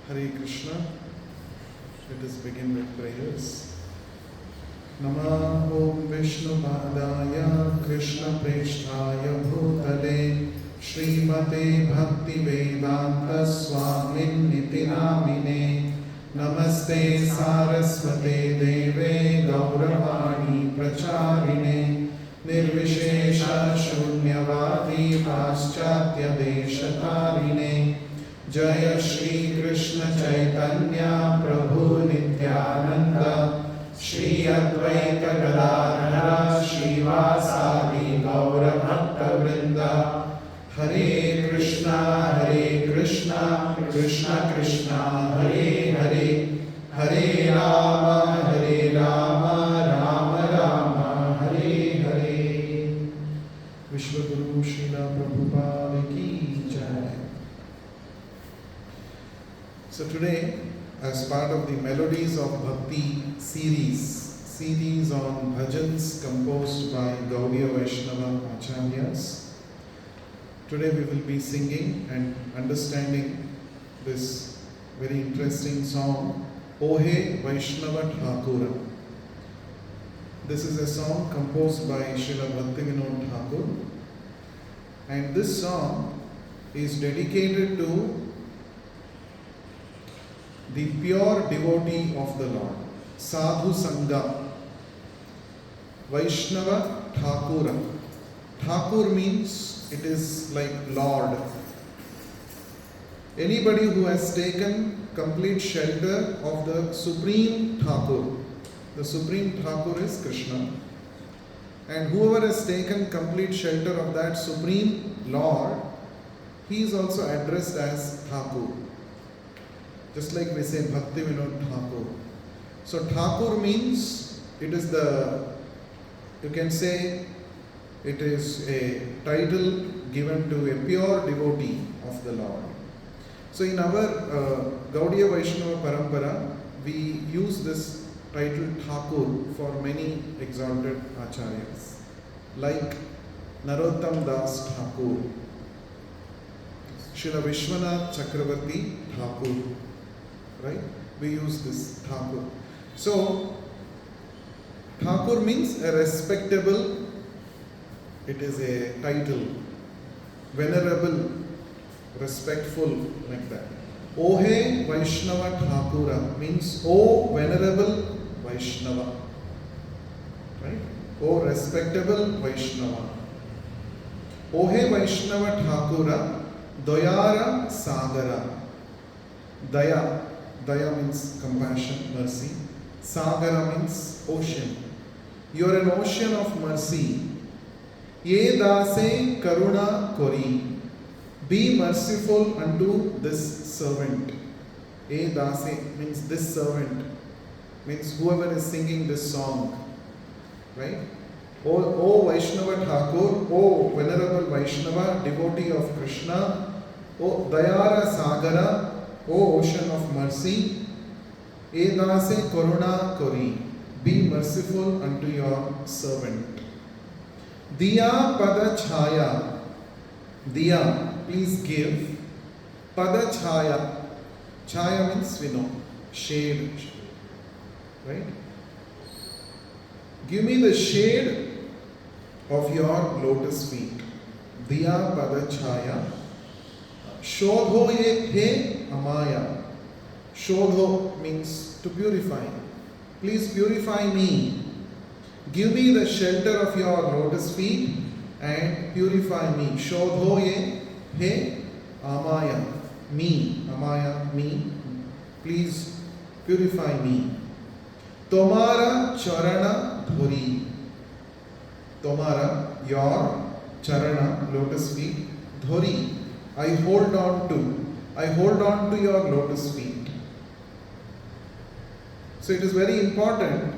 Hare Krishna. Let us begin with prayers. Namah Om Vishnu Padaya Krishna Presthaya Bhutale Srimate Bhakti Vedanta Swamin Niti Namine Namaste Saraswate Deve Gauravani Pracharine Nirvishesha Shunyavadi Paschatya Deshatarine Jaya Shri Krishna Chaitanya Prabhu Nityananda Shri Advaita Gadadhara Srivasadi Gaura Bhakta Vrinda Hare Krishna Krishna Krishna Hare Hare Hare Rama Rama Rama Hare Hare. Vishwaguru Srila Prabhupada Ki Jai. So today, as part of the Melodies of Bhakti series on bhajans composed by Gaudiya Vaishnava Acharyas, today we will be singing and understanding this very interesting song, Ohe Vaishnava Thakura. This is a song composed by Srila Bhaktivinoda Thakur, and this song is dedicated to the pure devotee of the Lord, Sadhu Sangha, Vaishnava Thakura. Thakur means it is like Lord. Anybody who has taken complete shelter of the Supreme Thakur. The Supreme Thakur is Krishna. And whoever has taken complete shelter of that Supreme Lord, he is also addressed as Thakur. Just like we say Bhaktivinoda Thakur. So Thakur means it is you can say it is a title given to a pure devotee of the Lord. So in our Gaudiya Vaishnava Parampara, we use this title Thakur for many exalted acharyas, like Narottam Das Thakur, Srila Vishwanath Chakravarti Thakur. Right? We use this Thakur. So, Thakur means a respectable, it is a title, venerable, respectful, like that. Ohe Vaishnava Thakura means O venerable Vaishnava. Right? O respectable Vaishnava. Ohe Vaishnava Thakura Dayara Sagara. Daya means compassion, mercy. Sagara means ocean. You are an ocean of mercy. Ye dase karuna kori. Be merciful unto this servant. Ye dase means this servant. Means whoever is singing this song. Right? O Vaishnava Thakur, O Venerable Vaishnava, devotee of Krishna, O Dayara Sagara, O ocean of mercy, Edase Koruna Kori, be merciful unto your servant. Diya Pada Chaya, Diya, please give. Pada Chaya, Chaya means we know, shade, right? Give me the shade of your lotus feet. Diya Pada Chaya. Shodho ye he amaya. Shodho means to purify. Please purify me. Give me the shelter of your lotus feet and purify me. Shodho ye he amaya. Me. Amaya, me. Please purify me. Tomara charana dhuri. Tomara, your charana, lotus feet. Dhuri. I hold on to your lotus feet. So it is very important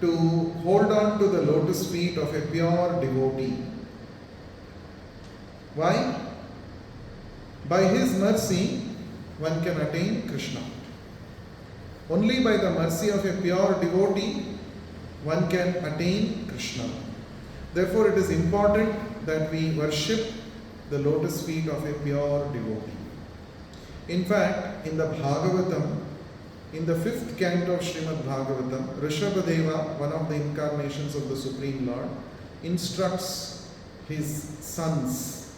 to hold on to the lotus feet of a pure devotee. Why? By his mercy, one can attain Krishna. Only by the mercy of a pure devotee, one can attain Krishna. Therefore, it is important that we worship the lotus feet of a pure devotee. In fact, in the Bhagavatam, in the 5th canto of Srimad Bhagavatam, Rishabhadeva, one of the incarnations of the Supreme Lord, instructs his sons.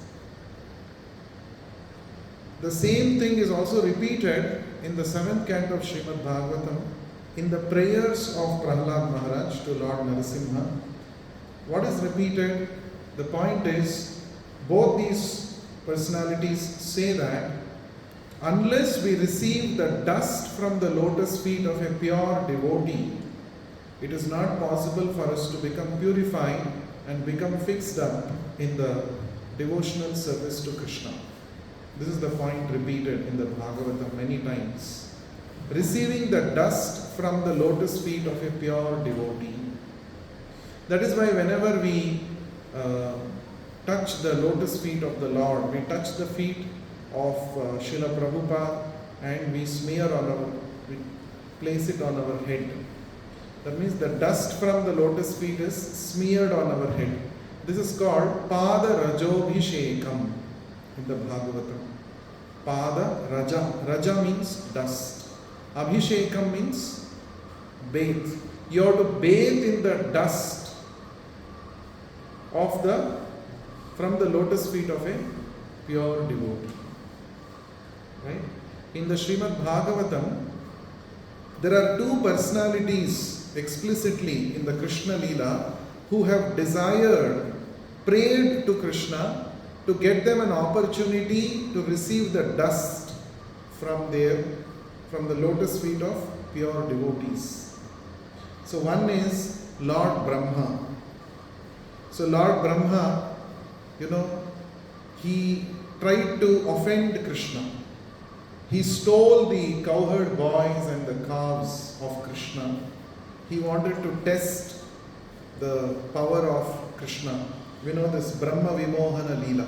The same thing is also repeated in the 7th canto of Srimad Bhagavatam in the prayers of Prahlad Maharaj to Lord Narasimha. What is repeated? The point is, both these personalities say that unless we receive the dust from the lotus feet of a pure devotee, it is not possible for us to become purified and become fixed up in the devotional service to Krishna. This is the point repeated in the Bhagavatam many times. Receiving the dust from the lotus feet of a pure devotee. That is why whenever we touch the lotus feet of the Lord, we touch the feet of Srila Prabhupada and we we place it on our head. That means the dust from the lotus feet is smeared on our head. This is called Pada Rajobhishekam in the Bhagavatam. Pada Raja. Raja means dust. Abhishekam means bathe. You have to bathe in the dust of from the lotus feet of a pure devotee. Right? In the Srimad Bhagavatam, there are two personalities explicitly in the Krishna Leela who have prayed to Krishna to get them an opportunity to receive the dust from the lotus feet of pure devotees. So one is Lord Brahma. So Lord Brahma, he tried to offend Krishna. He stole the cowherd boys and the calves of Krishna. He wanted to test the power of Krishna. We know this Brahma Vimohana Leela.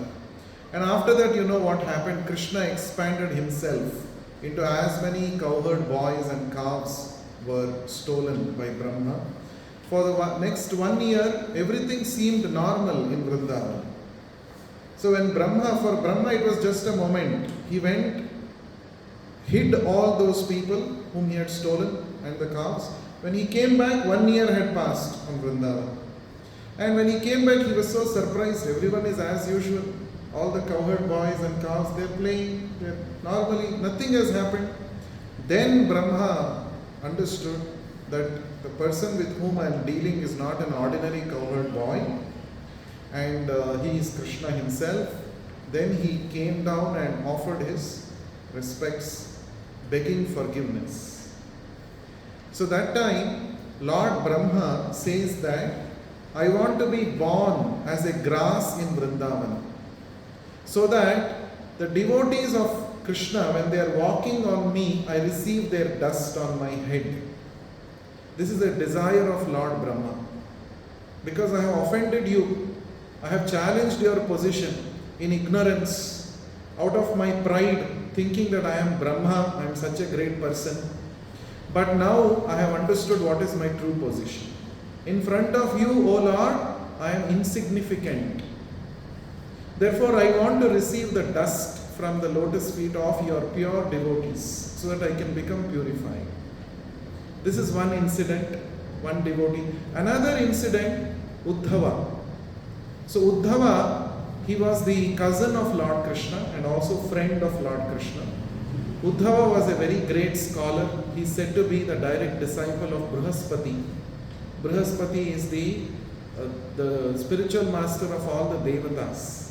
And after that, you know what happened? Krishna expanded himself into as many cowherd boys and calves were stolen by Brahma. For the next 1 year, everything seemed normal in Vrindavan. So when for Brahma it was just a moment. He went, hid all those people whom he had stolen and the calves. When he came back, 1 year had passed on Vrindavan. And when he came back, he was so surprised. Everyone is as usual. All the cowherd boys and calves, they're playing. Normally, nothing has happened. Then Brahma understood that the person with whom I am dealing is not an ordinary cowherd boy. And he is Krishna himself. Then he came down and offered his respects, begging forgiveness. So that time, Lord Brahma says that I want to be born as a grass in Vrindavan, so that the devotees of Krishna, when they are walking on me, I receive their dust on my head. This is a desire of Lord Brahma. Because I have offended you, I have challenged your position in ignorance, out of my pride, thinking that I am Brahma, I am such a great person. But now I have understood what is my true position. In front of you, O Lord, I am insignificant. Therefore, I want to receive the dust from the lotus feet of your pure devotees so that I can become purified. This is one incident, one devotee. Another incident, Uddhava. So Uddhava, he was the cousin of Lord Krishna and also friend of Lord Krishna. Uddhava was a very great scholar. He is said to be the direct disciple of Brihaspati. Brihaspati is the spiritual master of all the Devatas.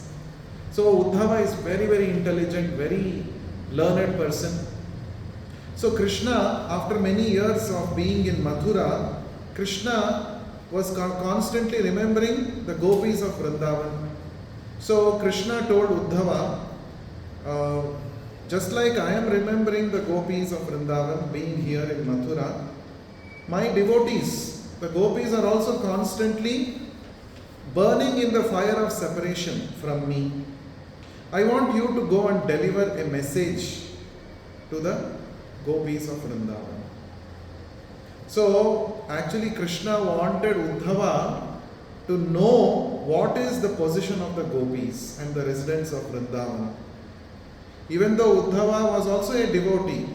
So Uddhava is very, very intelligent, very learned person. So Krishna, after many years of being in Mathura, Krishna was constantly remembering the gopis of Vrindavan. So Krishna told Uddhava, just like I am remembering the gopis of Vrindavan being here in Mathura, my devotees, the gopis, are also constantly burning in the fire of separation from me. I want you to go and deliver a message to the gopis of Vrindavan. So actually Krishna wanted Uddhava to know what is the position of the gopis and the residents of Vrindavan. Even though Uddhava was also a devotee,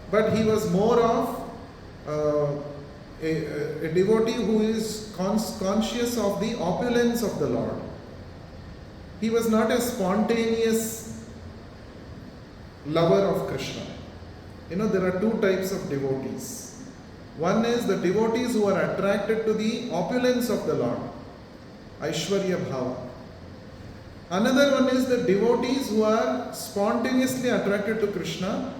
but he was more of a devotee who is conscious of the opulence of the Lord. He was not a spontaneous lover of Krishna. There are two types of devotees. One is the devotees who are attracted to the opulence of the Lord, Aishwarya Bhava. Another one is the devotees who are spontaneously attracted to Krishna,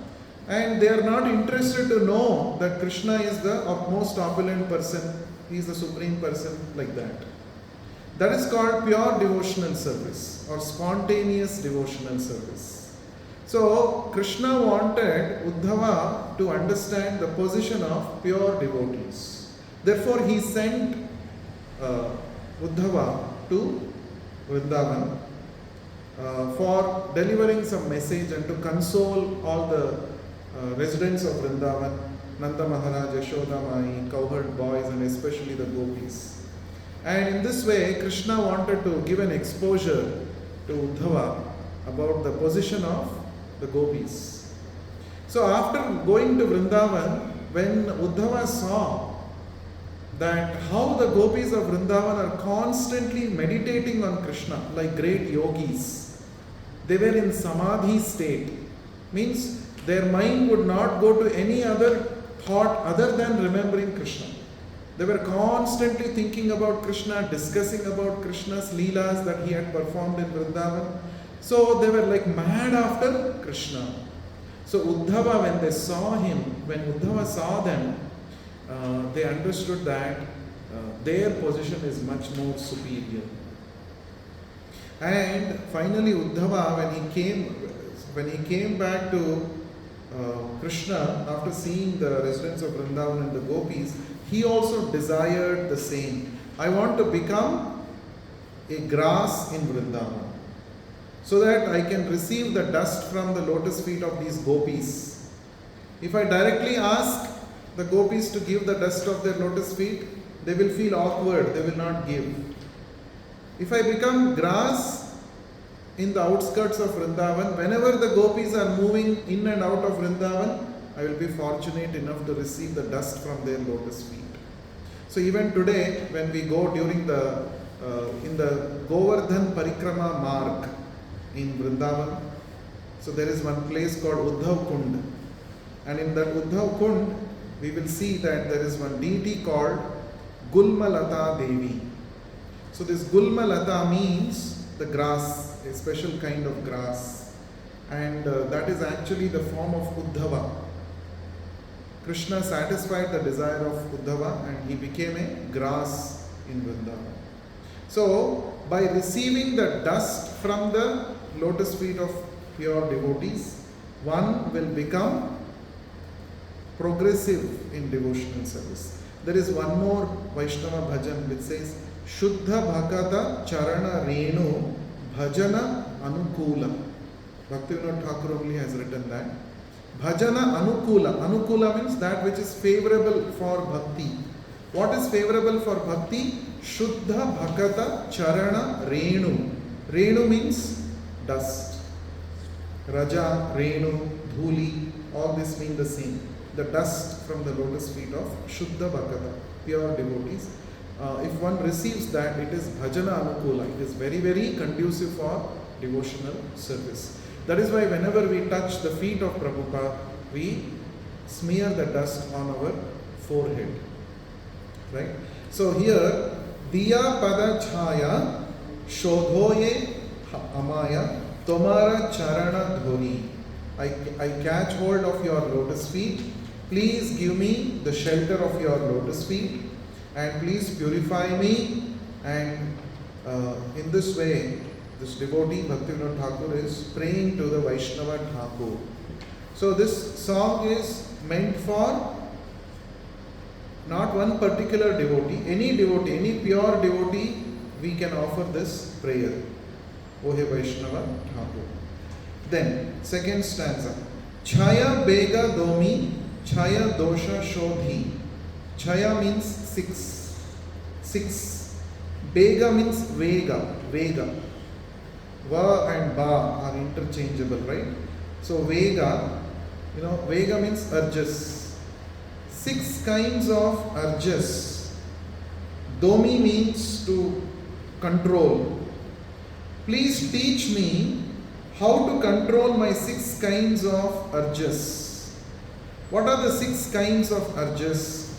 and they are not interested to know that Krishna is the most opulent person, he is the supreme person, like that. That is called pure devotional service or spontaneous devotional service. So Krishna wanted Uddhava to understand the position of pure devotees. Therefore he sent Uddhava to Vrindavan for delivering some message and to console all the residents of Vrindavan, Nanda Maharaj, Yashoda Mai, cowherd boys, and especially the gopis. And in this way, Krishna wanted to give an exposure to Uddhava about the position of the gopis. So after going to Vrindavan, when Uddhava saw that how the gopis of Vrindavan are constantly meditating on Krishna like great yogis, they were in samadhi state, means their mind would not go to any other thought other than remembering Krishna. They were constantly thinking about Krishna, discussing about Krishna's leelas that he had performed in Vrindavan. So they were like mad after Krishna. So Uddhava, when they saw him, when Uddhava saw them, they understood that their position is much more superior. And finally Uddhava, when he came back to Krishna after seeing the residents of Vrindavan and the gopis, he also desired the same. I want to become a grass in Vrindavan so that I can receive the dust from the lotus feet of these gopis. If I directly ask the gopis to give the dust of their lotus feet, they will feel awkward, they will not give. If I become grass in the outskirts of Vrindavan, whenever the gopis are moving in and out of Vrindavan, I will be fortunate enough to receive the dust from their lotus feet. So even today, when we go during in the Govardhan Parikrama Marg in Vrindavan, so there is one place called Uddhav Kund, and in that Uddhav Kund, we will see that there is one deity called Gulmalata Devi. So this Gulmalata means the grass, a special kind of grass, and that is actually the form of Uddhava. Krishna satisfied the desire of Uddhava and he became a grass in Vrindavan. So by receiving the dust from the lotus feet of pure devotees, one will become progressive in devotional service. There is one more Vaishnava bhajan which says Shuddha Bhakata Charana Renu Bhajana Anukula. Bhaktivinoda Thakur only has written that. Bhajana Anukula. Anukula means that which is favorable for bhakti. What is favorable for bhakti? Shuddha Bhakata Charana Renu. Renu means dust. Raja, Renu, Dhuli, all this mean the same. The dust from the lotus feet of Shuddha Bhakata, pure devotees. If one receives that, it is Bhajana Anukula. It is very, very conducive for devotional service. That is why whenever we touch the feet of Prabhupada, we smear the dust on our forehead. Right? So here, Diya Pada Chhaya Shodhoye Amaya Tomara Charana Dhori. I catch hold of your lotus feet. Please give me the shelter of your lotus feet and please purify me. And in this way, this devotee Bhaktivinoda Thakur is praying to the Vaishnava Thakur. So this song is meant for not one particular devotee, any pure devotee, we can offer this prayer. O he Vaishnava Thakur. Then, second stanza. Chaya Bega Domi, Chaya Dosha Shodhi. Chaya means six. Bega means Vega. Va and Ba are interchangeable, right? So Vega, Vega means urges. 6 kinds of urges. Domi means to control. Please teach me how to control my 6 kinds of urges. What are the 6 kinds of urges?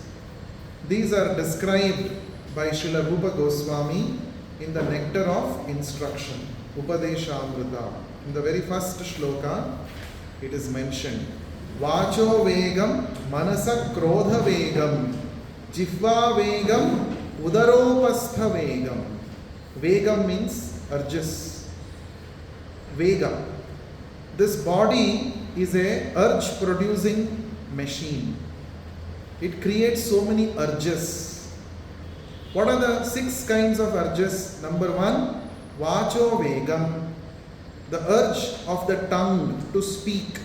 These are described by Srila Rupa Goswami in the Nectar of Instruction, Upadeshamrita. In the very first shloka, it is mentioned, Vacho Vegam, Manasa Krodha Vegam, Jihva Vegam, Udaropastha Vegam. Vegam means urges. Vega. This body is a urge producing machine. It creates so many urges. What are the 6 kinds of urges? Number 1, Vacho Vegam, the urge of the tongue to speak.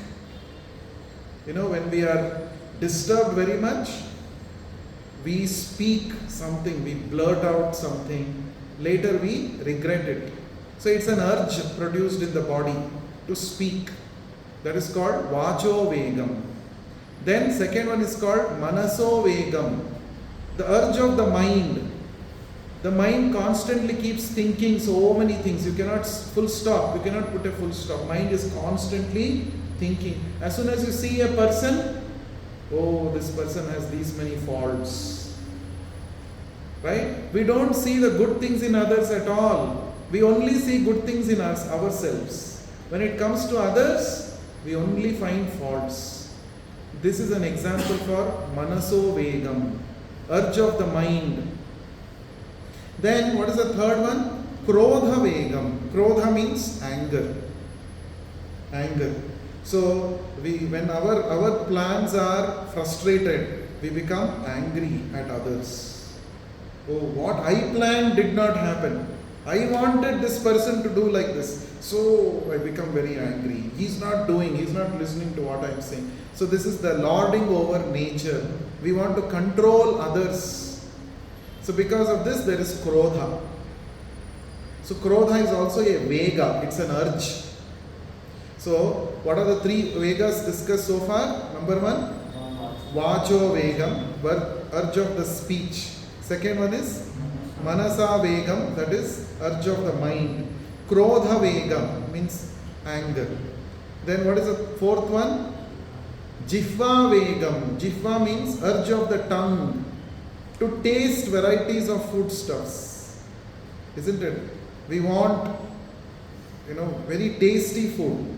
When we are disturbed very much, we speak something, we blurt out something, later we regret it. So it's an urge produced in the body to speak. That is called Vacho Vegam. Then second one is called Manaso Vegam, the urge of the mind. The mind constantly keeps thinking so many things. You cannot full stop. You cannot put a full stop. Mind is constantly thinking. As soon as you see a person, oh, this person has these many faults. Right? We don't see the good things in others at all. We only see good things in ourselves. When it comes to others, we only find faults. This is an example for Manaso Vegam, urge of the mind. Then what is the third one? Krodha Vegam. Krodha means anger. Anger. So when our plans are frustrated, we become angry at others. Oh, what I planned did not happen. I wanted this person to do like this. So I become very angry. He's not listening to what I'm saying. So this is the lording over nature. We want to control others. So because of this, there is Krodha. So Krodha is also a Vega. It's an urge. So what are the 3 Vegas discussed so far? Number 1, Vacho Vegam, urge of the speech. Second one is Manasa Vegam, that is urge of the mind. Krodha Vegam means anger. Then what is the 4th one? Jihva Vegam. Jihva means urge of the tongue to taste varieties of foodstuffs. Isn't it? We want, very tasty food.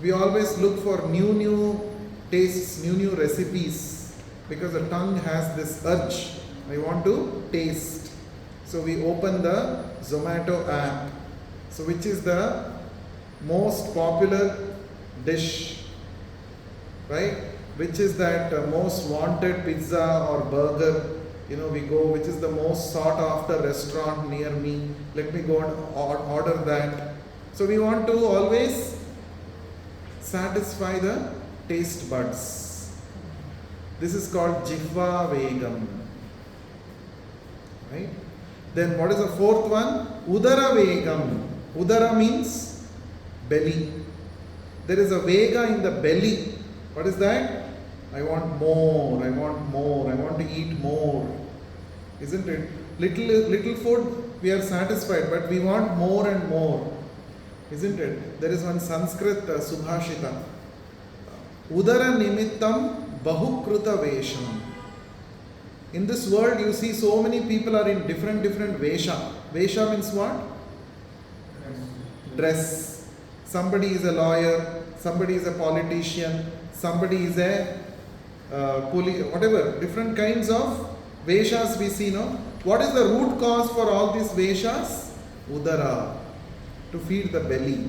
We always look for new tastes, new recipes, because the tongue has this urge. I want to taste. So we open the Zomato app. So which is the most popular dish, right? Which is that most wanted pizza or burger, we go, which is the most sought after restaurant near me. Let me go and order that. So we want to always satisfy the taste buds. This is called Jihva Vegam. Right? Then what is the 4th one? Udara Vegam. Udara means belly. There is a Vega in the belly. What is that? I want more, I want to eat more. Isn't it? Little food, we are satisfied, but we want more and more. Isn't it? There is one Sanskrit Subhashita. Udara Nimittam Bahukruta Vesham. In this world, you see so many people are in different Vesha. Vesha means what? Dress. Somebody is a lawyer, somebody is a politician, somebody is a whatever, different kinds of Veshas we see, no? What is the root cause for all these Veshas? Udara. To feed the belly.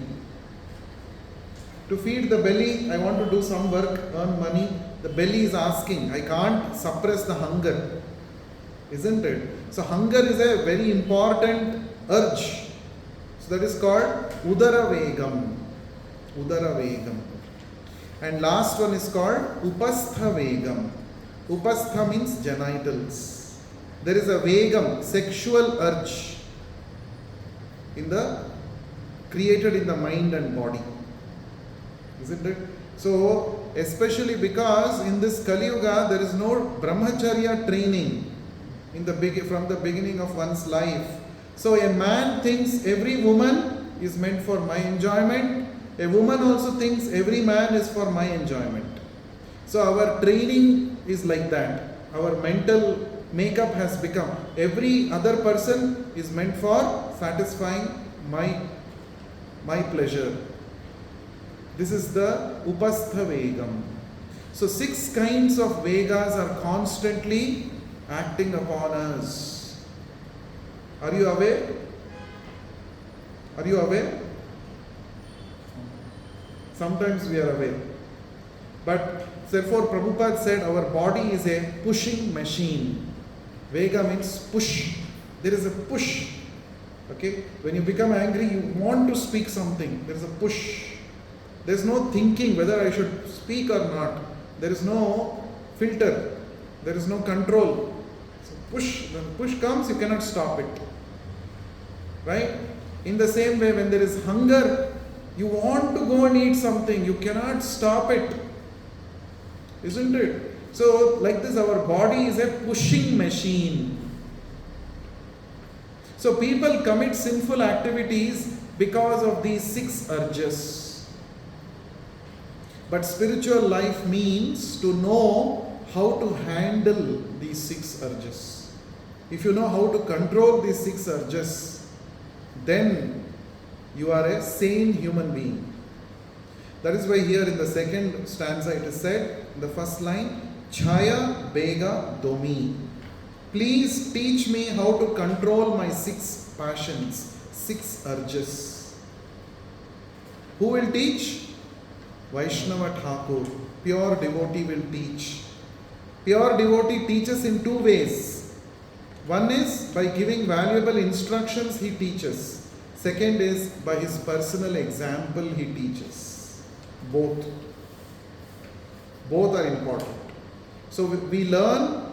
To feed the belly, I want to do some work, earn money. The belly is asking, I can't suppress the hunger. Isn't it? So hunger is a very important urge. So that is called Udara Vegam. Udara Vegam. And last one is called Upastha Vegam. Upastha means genitals. There is a Vegam, sexual urge created in the mind and body. isn't it? So, especially because in this Kali Yuga there is no brahmacharya training from the beginning of one's life. So a man thinks every woman is meant for my enjoyment. A woman also thinks every man is for my enjoyment. So our training is like that. Our mental makeup has become every other person is meant for satisfying my pleasure. This is the Upastha Vegam. So 6 kinds of Vegas are constantly acting upon us. Are you aware? Are you aware? Sometimes we are aware. But therefore Prabhupada said our body is a pushing machine. Vega means push. There is a push. Okay? When you become angry, you want to speak something. There is a push. There is no thinking whether I should speak or not. There is no filter. There is no control. So push. When push comes, you cannot stop it. Right? In the same way, when there is hunger, you want to go and eat something. You cannot stop it. Isn't it? So, like this, our body is a pushing machine. So, people commit sinful activities because of these 6 urges. But spiritual life means to know how to handle these 6 urges. If you know how to control these 6 urges, then you are a sane human being. That is why here in the second stanza it is said, in the first line, Chaya Bega Domi. Please teach me how to control my 6 passions, 6 urges. Who will teach? Vaishnava Thakur, pure devotee will teach. Pure devotee teaches in 2 ways. One is by giving valuable instructions he teaches. Second is by his personal example he teaches. Both are important. So we learn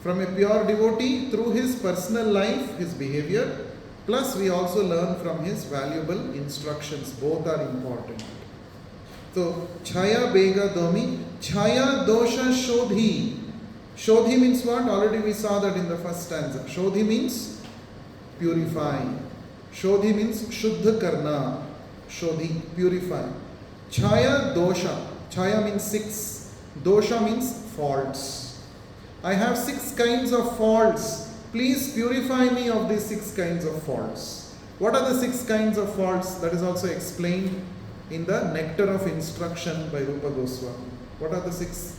from a pure devotee through his personal life, his behavior, plus we also learn from his valuable instructions. Both are important. So, Chaya Bega Domi, Chaya Dosha Shodhi. Shodhi means what? Already we saw that in the first stanza. Shodhi means purify. Shodhi means Shuddha Karna. Shodhi, purify. Chaya Dosha. Chaya means 6. Dosha means faults. I have 6 kinds of faults. Please purify me of these 6 kinds of faults. What are the 6 kinds of faults? That is also explained in the Nectar of Instruction by Rupa Goswami. What are the 6?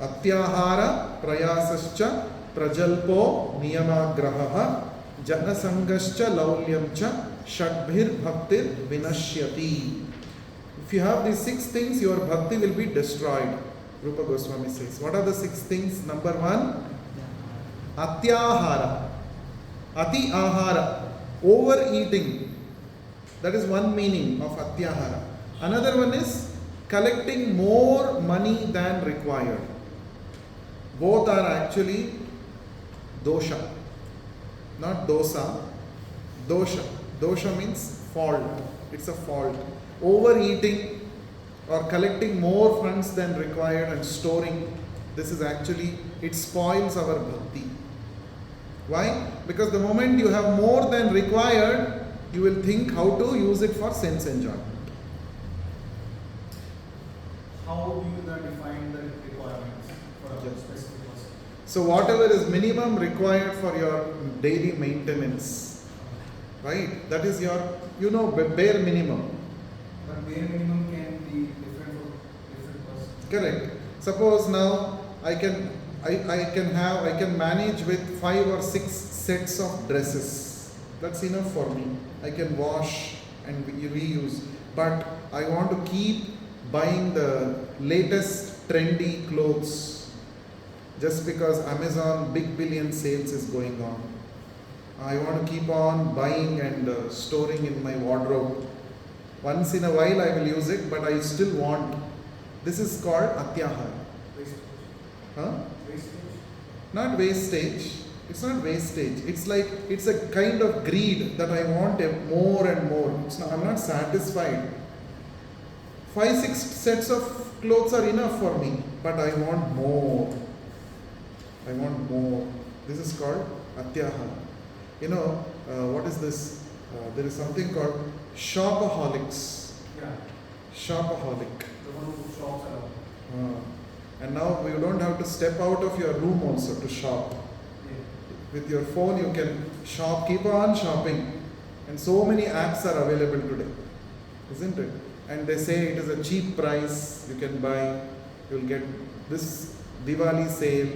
Atyahara prayasascha prajalpo niyamagraha janasangascha laulyamcha shadbhir bhaktir vinashyati. If you have these 6 things, your bhakti will be destroyed. Rupa Goswami says. What are the 6 things? Number 1, Atyahara. Ati ahara. Overeating. That is one meaning of Atyahara. Another one is collecting more money than required. Both are actually dosha. Not dosa. Dosha. Dosha means fault. It's a fault. Overeating or collecting more funds than required and storing, this is actually, it spoils our bhakti. Why? Because the moment you have more than required, you will think how to use it for sense enjoyment. How do you then define the requirements for a specific person? So whatever is minimum required for your daily maintenance, right? That is your, bare minimum. But bare minimum can be different for different persons. Correct. Suppose now I can manage with 5 or 6 sets of dresses. That's enough for me. I can wash and reuse. But I want to keep buying the latest trendy clothes just because Amazon big billion sales is going on. I want to keep on buying and storing in my wardrobe. Once in a while I will use it, but I still want. This is called Atyahara. Wastage. Huh? Wastage. Not wastage. It's not wastage. It's like, it's a kind of greed that I want more and more. I'm not satisfied. 5-6 sets of clothes are enough for me, but I want more. I want more. This is called atyahara. What is this? There is something called shopaholics. Yeah. Shopaholic. The one who shops around. And now you don't have to step out of your room also to shop. Yeah. With your phone you can shop, keep on shopping. And so many apps are available today, isn't it? And they say it is a cheap price, you can buy, you'll get this Diwali sale,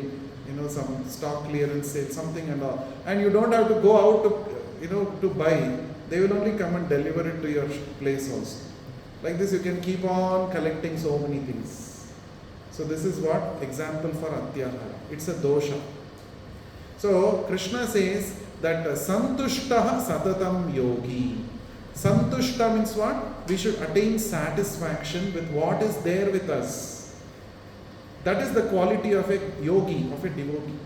some stock clearance sale, something and all. And you don't have to go out to buy. They will only come and deliver it to your place also. Like this you can keep on collecting so many things. So this is what example for atyahara. It's a dosha. So Krishna says that santushtaha satatam yogi. Santushta means what? We should attain satisfaction with what is there with us. That is the quality of a yogi, of a devotee.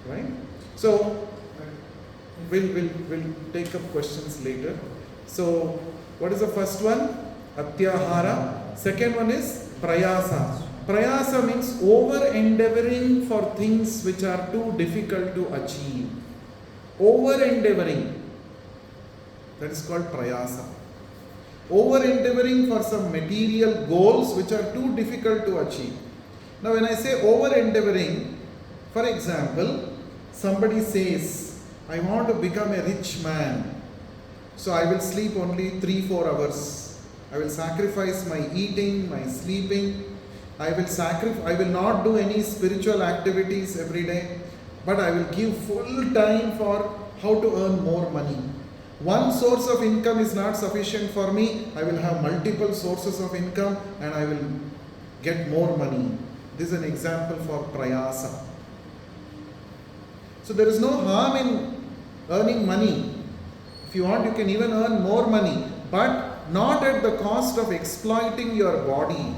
Right? So we'll take up questions later. So what is the first one? Atyahara. Second one is prayasa. Prayasa means over endeavoring for things which are too difficult to achieve. Over endeavoring. That is called prayasa. Over endeavoring for some material goals which are too difficult to achieve. Now when I say over endeavoring, for example, somebody says, I want to become a rich man, so I will sleep only 3-4 hours. I will sacrifice my eating, my sleeping. I will not do any spiritual activities every day, but I will give full time for how to earn more money. One source of income is not sufficient for me. I will have multiple sources of income and I will get more money. This is an example for prayasa. So there is no harm in earning money. If you want, you can even earn more money, but not at the cost of exploiting your body.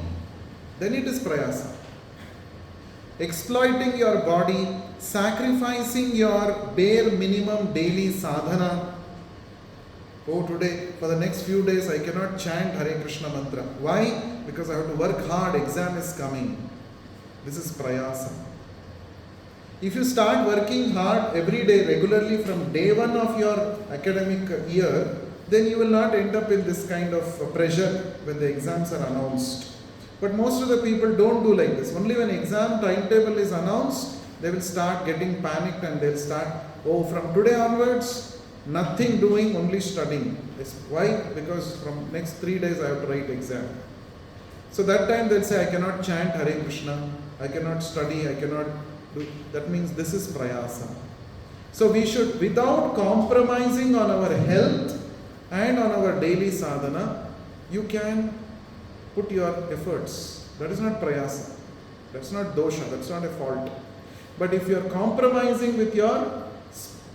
Then it is prayasa. Exploiting your body, sacrificing your bare minimum daily sadhana. Oh, today, for the next few days, I cannot chant Hare Krishna mantra. Why? Because I have to work hard, exam is coming. This is prayasa. If you start working hard every day, regularly from day one of your academic year, then you will not end up in this kind of pressure when the exams are announced. But most of the people don't do like this. Only when exam timetable is announced, they will start getting panicked and they'll start, from today onwards, nothing doing, only studying. Why? Because from next 3 days I have to write exam. So that time they'll say, I cannot chant Hare Krishna, I cannot study, I cannot do. That means this is prayasa. So we should, without compromising on our health and on our daily sadhana, you can put your efforts. That is not prayasa. That's not dosha, that's not a fault. But if you are compromising with your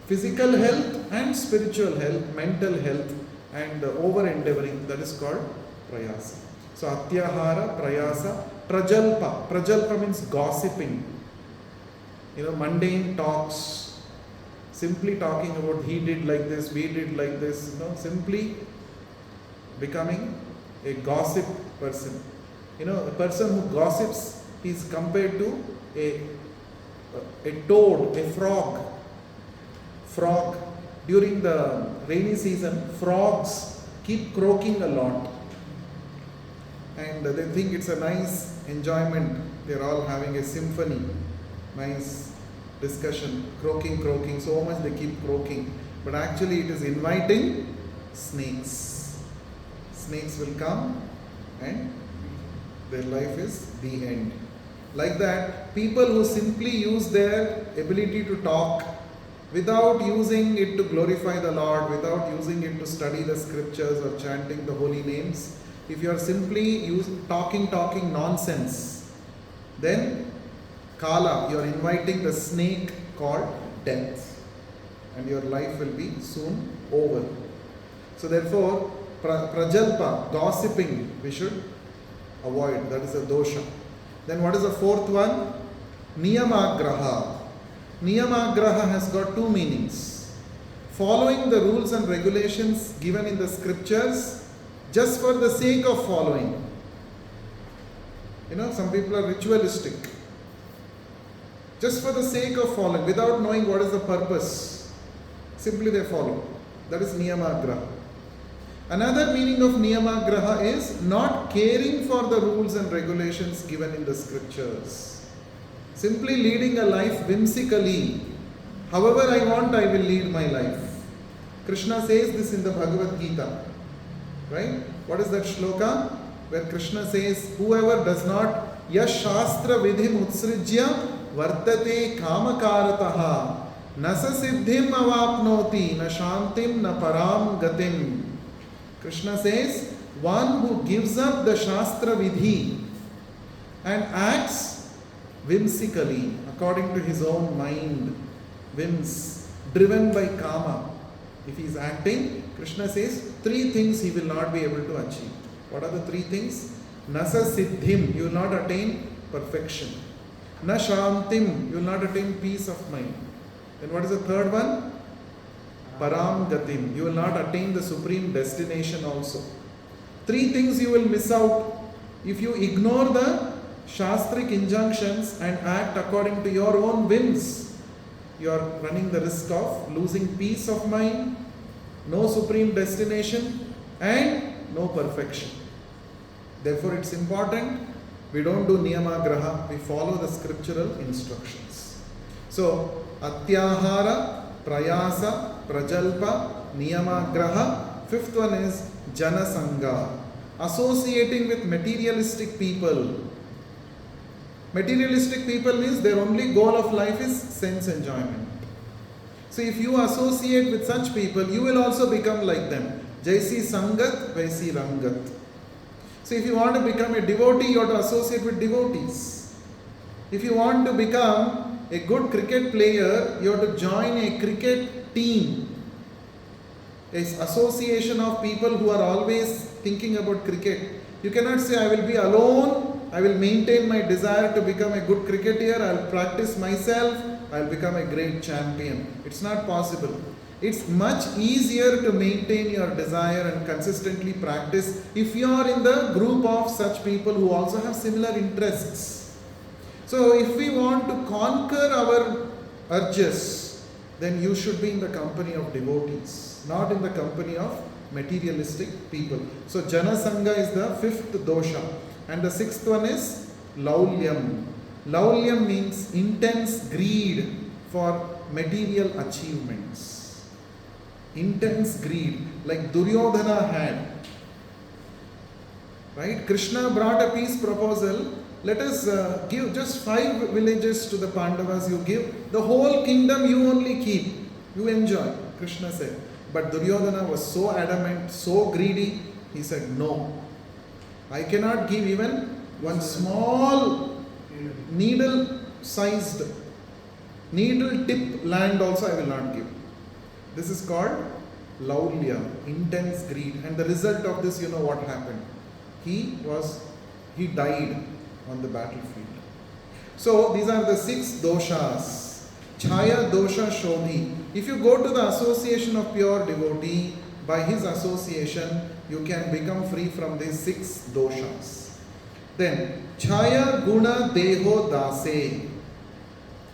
physical health and spiritual health, mental health, and over endeavoring, that is called prayasa. So atyahara, prayasa, prajalpa. Prajalpa means gossiping. Mundane talks, simply talking about he did like this, we did like this, simply becoming a gossip person. A person who gossips is compared to a toad, a frog. Frog. During the rainy season, frogs keep croaking a lot. And they think it's a nice enjoyment. They're all having a symphony. Nice discussion. Croaking, so much they keep croaking. But actually it is inviting snakes. Snakes will come and their life is the end. Like that, people who simply use their ability to talk without using it to glorify the Lord, without using it to study the scriptures or chanting the holy names, if you are simply talking nonsense, then Kala, you are inviting the snake called death, and your life will be soon over. So therefore, prajalpa, gossiping, we should avoid. That is a dosha. Then what is the fourth one? Niyamagraha. Niyamagraha has got two meanings. Following the rules and regulations given in the scriptures just for the sake of following. You know, some people are ritualistic. Just for the sake of following, without knowing what is the purpose. Simply they follow. That is niyamagraha. Another meaning of niyamagraha is not caring for the rules and regulations given in the scriptures. Simply leading a life whimsically. However I want, I will lead my life. Krishna says this in the Bhagavad Gita. Right? What is that shloka? Where Krishna says, whoever does not yash shastra vidhim utsrijya vartate kamakarataha nasa siddhim avapnoti na shantim na param gatim. Krishna says, one who gives up the shastra vidhi and acts whimsically according to his own mind, whims, driven by kama. If he is acting, Krishna says, three things he will not be able to achieve. What are the three things? Nasa siddhim, you will not attain perfection. Na shantim, you will not attain peace of mind. Then what is the third one? Param gatim, you will not attain the supreme destination also. Three things you will miss out if you ignore the shastric injunctions and act according to your own whims. You are running the risk of losing peace of mind, no supreme destination, and no perfection. Therefore, it's important we don't do niyamagraha, we follow the scriptural instructions. So, atyahara, prayasa, prajalpa, niyamagraha. Fifth one is janasanga, associating with materialistic people. Materialistic people means their only goal of life is sense enjoyment. So if you associate with such people, you will also become like them. Jaisi sangat, vaisi rangat. So if you want to become a devotee, you have to associate with devotees. If you want to become a good cricket player, you have to join a cricket team. An association of people who are always thinking about cricket. You cannot say, I will be alone, I will maintain my desire to become a good cricketer, I will practice myself, I will become a great champion. It's not possible. It's much easier to maintain your desire and consistently practice if you are in the group of such people who also have similar interests. So if we want to conquer our urges, then you should be in the company of devotees, not in the company of materialistic people. So Janasanga is the fifth dosha. And the sixth one is Laulyam. Laulyam means intense greed for material achievements. Intense greed, like Duryodhana had. Right? Krishna brought a peace proposal. Let us give just 5 villages to the Pandavas. You give the whole kingdom, you only keep. You enjoy, Krishna said. But Duryodhana was so adamant, so greedy. He said, no. I cannot give even one small needle-sized, needle-tip land also I will not give. This is called Laulya, intense greed. And the result of this, you know what happened. He died on the battlefield. So these are the 6 doshas. Chaya dosha shodhi. If you go to the association of pure devotee, by his association, you can become free from these 6 doshas. Then, Chaya guna deho dase.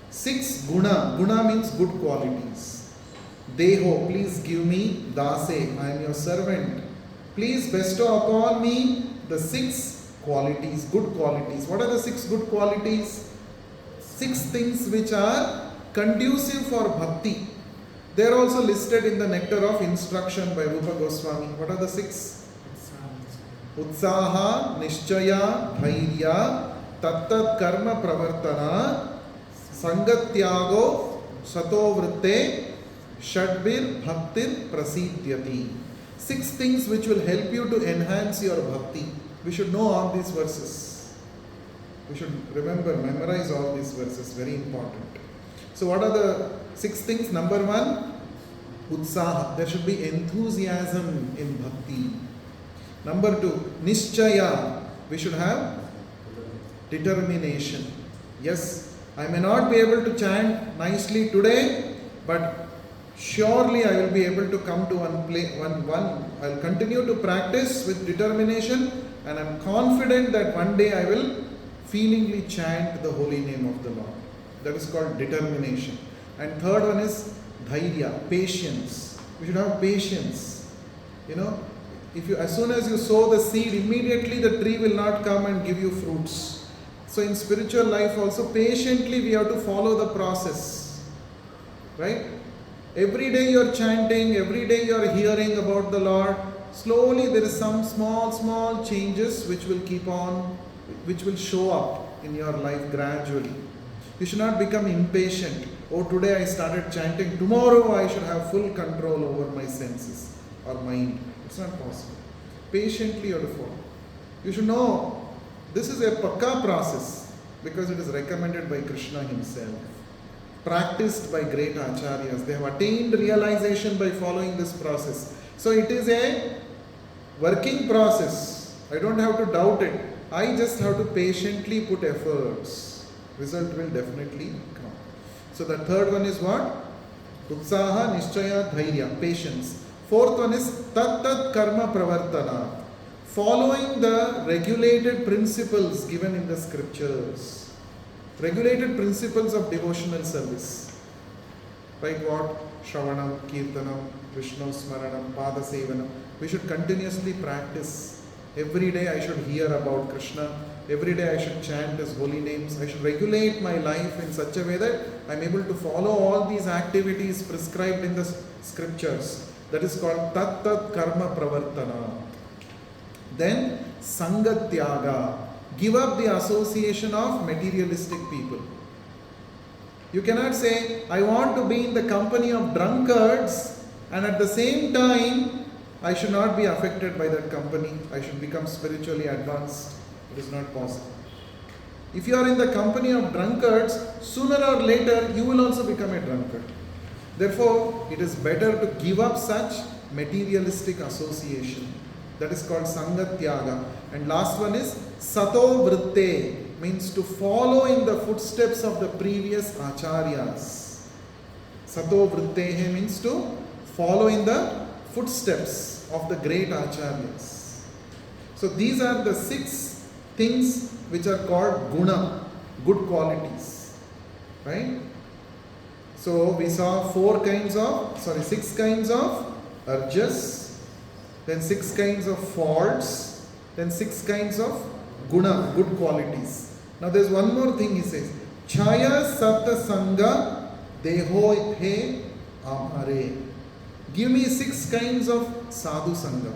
6 guna. Guna means good qualities. Deho, please give me. Dase, I am your servant. Please bestow upon me the 6 qualities, good qualities. What are the 6 good qualities? 6 things which are conducive for bhakti. They are also listed in the Nectar of Instruction by Rupa Goswami. What are the 6? Utsaha, Nishchaya, Dhairya, Tattat Karma Pravartana, Sangatyago, Satovritte, Shadbir Bhaktir Prasidyati. 6 things which will help you to enhance your bhakti. We should know all these verses. We should remember, memorize all these verses, very important. So what are the 6 things? Number 1, Utsaha. There should be enthusiasm in bhakti. Number 2, Nishchaya. We should have determination. Yes, I may not be able to chant nicely today, but surely I will be able to come to I'll continue to practice with determination, and I'm confident that one day I will feelingly chant the holy name of the Lord. That is called determination. And third one is dhairya, patience. We should have patience. You know, as soon as you sow the seed, immediately the tree will not come and give you fruits. So in spiritual life also, patiently we have to follow the process. Right? Every day you are chanting, every day you are hearing about the Lord. Slowly there is some small changes which will keep on, which will show up in your life gradually. You should not become impatient. Oh, today I started chanting, tomorrow I should have full control over my senses or mind. It's not possible. Patiently you have to follow. You should know this is a pakka process because it is recommended by Krishna himself, practiced by great acharyas. They have attained realization by following this process. So it is a working process. I don't have to doubt it. I just have to patiently put efforts. Result will definitely come. So the third one is what? Utsaha, Nishchaya, Dhairya, patience. Fourth one is Tat Karma Pravartana, following the regulated principles given in the scriptures. Regulated principles of devotional service. Like what? Shravanam, Kirtanam, Vishnu Smaranam, Pada Sevanam. We should continuously practice. Every day I should hear about Krishna. Every day I should chant His holy names. I should regulate my life in such a way that I am able to follow all these activities prescribed in the scriptures. That is called Tat Karma Pravartana. Then Sangatyaga. Give up the association of materialistic people. You cannot say, I want to be in the company of drunkards, and at the same time I should not be affected by that company. I should become spiritually advanced. It is not possible. If you are in the company of drunkards, sooner or later you will also become a drunkard. Therefore, it is better to give up such materialistic association. That is called Sangatyaga. And last one is Sato Vritte, means to follow in the footsteps of the previous acharyas. Sato Vrittehe means to follow in the footsteps of the great acharyas. So these are the 6 things which are called guna, good qualities. Right? So we saw 6 kinds of urjas, then 6 kinds of faults, then 6 kinds of guna, good qualities. Now there's one more thing he says. Chaya Satta Sangha Deho He Amare. Give me 6 kinds of sadhu sangha.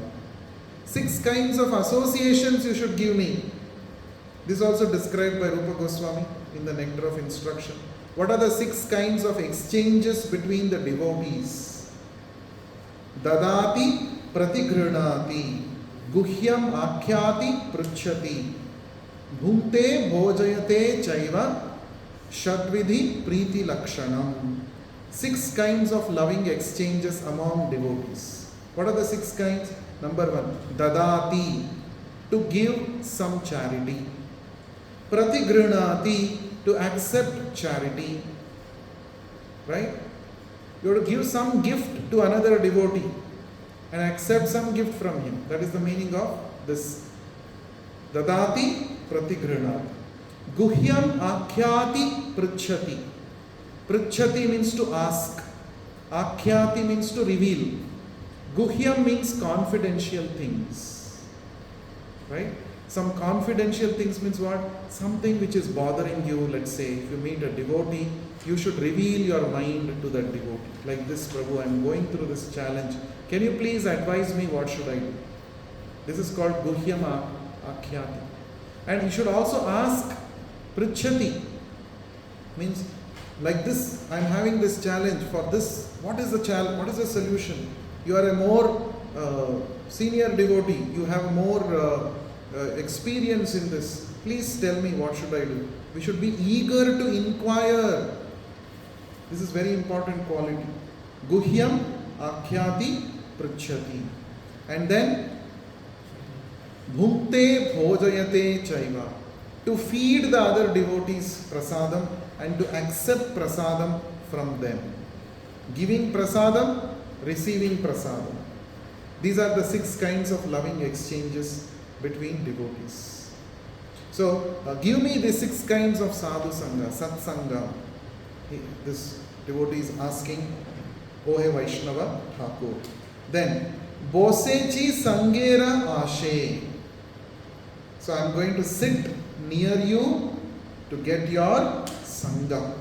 6 kinds of associations you should give me. This is also described by Rupa Goswami in the Nectar of Instruction. What are the 6 kinds of exchanges between the devotees? Dadati pratigrinati, guhyam akhyati pruchhati, bhunte bhojayate chaiva, shadvidhi priti lakshanam. 6 kinds of loving exchanges among devotees. What are the 6 kinds? Number 1, dadati, to give some charity. Pratigrinati, to accept charity. Right? You have to give some gift to another devotee and accept some gift from him. That is the meaning of this. Dadati pratigrinati. Guhyam akhyati pruchhati. Pruchhati means to ask. Akhyati means to reveal. Guhyam means confidential things. Right? Some confidential things means what? Something which is bothering you, let's say, if you meet a devotee, you should reveal your mind to that devotee. Like this, Prabhu, I am going through this challenge. Can you please advise me what should I do? This is called Guhyam Akhyati. And you should also ask Pruchhati. Means, like this, I am having this challenge for this. What is the challenge? What is the solution? You are a more senior devotee. You have more experience in this. Please tell me what should I do. We should be eager to inquire. This is very important quality. Guhyam akhyati pruchhati. And then bhukte bhojayate chaiva, to feed the other devotees prasadam and to accept prasadam from them. giving prasadam, receiving prasadam. These are the 6 kinds of loving exchanges between devotees. So, give me the 6 kinds of sadhu sangha, sat sangha. This devotee is asking, O he Vaishnava Thakur. Then, Bosechi Sangera Ashe. So, I am going to sit near you to get your sangha.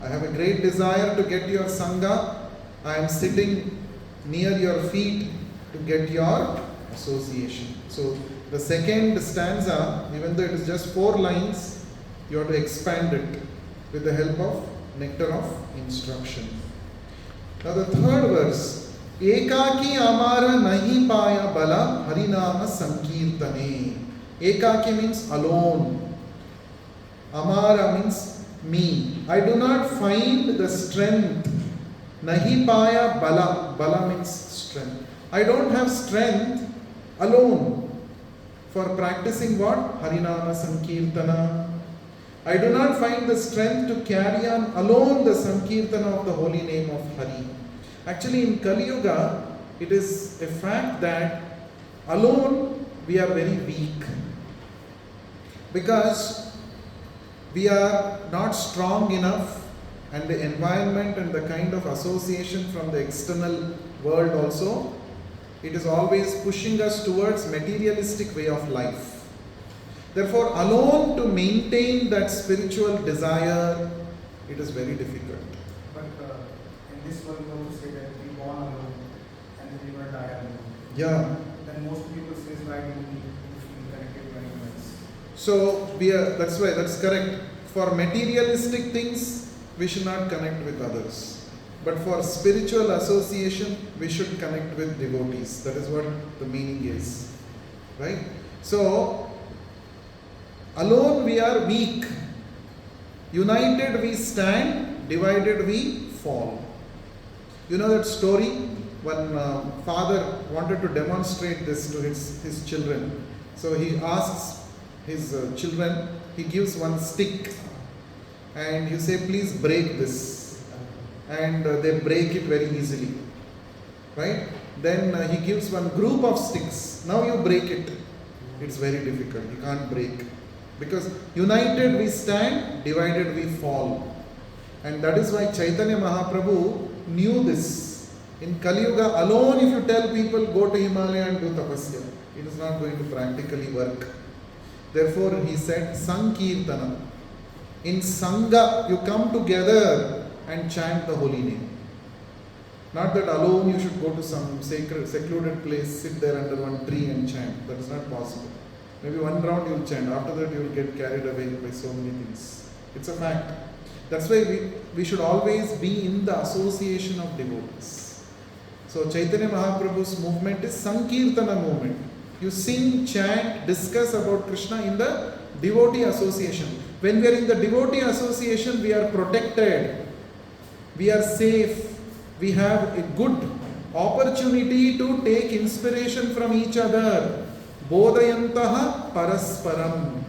I have a great desire to get your sangha. I am sitting near your feet to get your association. So, the second stanza, even though it is just 4 lines, you have to expand it with the help of nectar of instruction. Now the third verse, Ekaki amara nahi paya bala harinama sankirtane. Ekaki means alone. Amara means me. I do not find the strength. Nahi paya bala. Bala means strength. I don't have strength alone for practicing what? Harinama Sankirtana. I do not find the strength to carry on alone the Sankirtana of the holy name of Hari. Actually, in Kali Yuga, it is a fact that alone we are very weak, because we are not strong enough, and the environment and the kind of association from the external world also, it is always pushing us towards materialistic way of life. Therefore, alone to maintain that spiritual desire, it is very difficult. But in this world, we also say that we born alone and then we will die alone. Yeah. Then most people say, why do we need to feel connected to anyone else? So that's correct. For materialistic things, we should not connect with others. But for spiritual association, we should connect with devotees. That is what the meaning is. Right? So, alone we are weak. United we stand, divided we fall. You know that story? One father wanted to demonstrate this to his children. So he asks his children, he gives one stick and you say, please break this. And they break it very easily. Right? Then he gives one group of sticks. Now you break it. It's very difficult. You can't break. Because united we stand, divided we fall. And that is why Chaitanya Mahaprabhu knew this. In Kali Yuga, alone if you tell people go to Himalaya and do tapasya, it is not going to practically work. Therefore he said Sankirtana. In Sangha, you come together and chant the holy name. Not that alone you should go to some secluded place, sit there under one tree and chant. That is not possible. Maybe one round you will chant, after that you will get carried away by so many things. It's a fact. That's why we should always be in the association of devotees. So Chaitanya Mahaprabhu's movement is Sankirtana movement. You sing, chant, discuss about Krishna in the devotee association. When we are in the devotee association, we are protected. We are safe. We have a good opportunity to take inspiration from each other. Bodhayantaha parasparam.